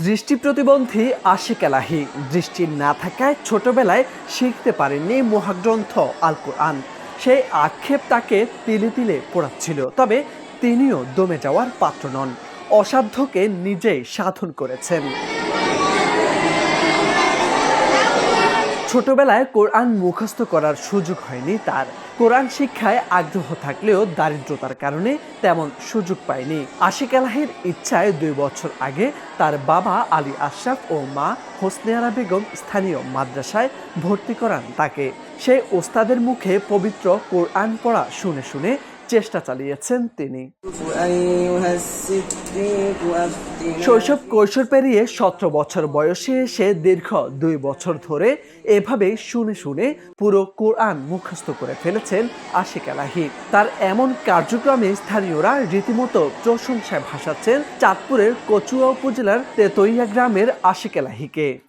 দৃষ্টি প্রতিবন্ধী আশিক এলাহী দৃষ্টি না থাকায় ছোটবেলায় শিখতে পারেননি মহাগ্রন্থ আল কোরআন। সেই আক্ষেপ তাকে তিলে তিলে পোড়াচ্ছিল। তবে তিনিও দমে যাওয়ার পাত্র নন, অসাধ্যকে নিজেই সাধন করেছেন। ছোটবেলায় কোরআন মুখস্থ করার সুযোগ হয়নি তার। কোরআন শিক্ষায় আগ্রহ থাকলেও দারিদ্রতার কারণে তেমন সুযোগ পায়নি। আশিক এলাহীর ইচ্ছায় 2 বছর আগে তার বাবা আলী আশরাফ ও মা হোসনে আরা বেগম স্থানীয় মাদ্রাসায় ভর্তি করান তাকে। সেই ওস্তাদের মুখে পবিত্র কোরআন পড়া শুনে শুনে চেষ্টা চালিয়েছেন তিনি। শৈশব কৈশোর পেরিয়ে 17 বছর বয়সে এসে দীর্ঘ 2 বছর ধরে এভাবে শুনে শুনে পুরো কোরআন মুখস্থ করে ফেলেছেন আশিক এলাহী। তার এমন কার্যক্রমে স্থানীয়রা রীতিমতো প্রশংসায় ভাসাচ্ছেন চাঁদপুরের কচুয়া উপজেলার তেতইয়া গ্রামের আশিক এলাহীকে।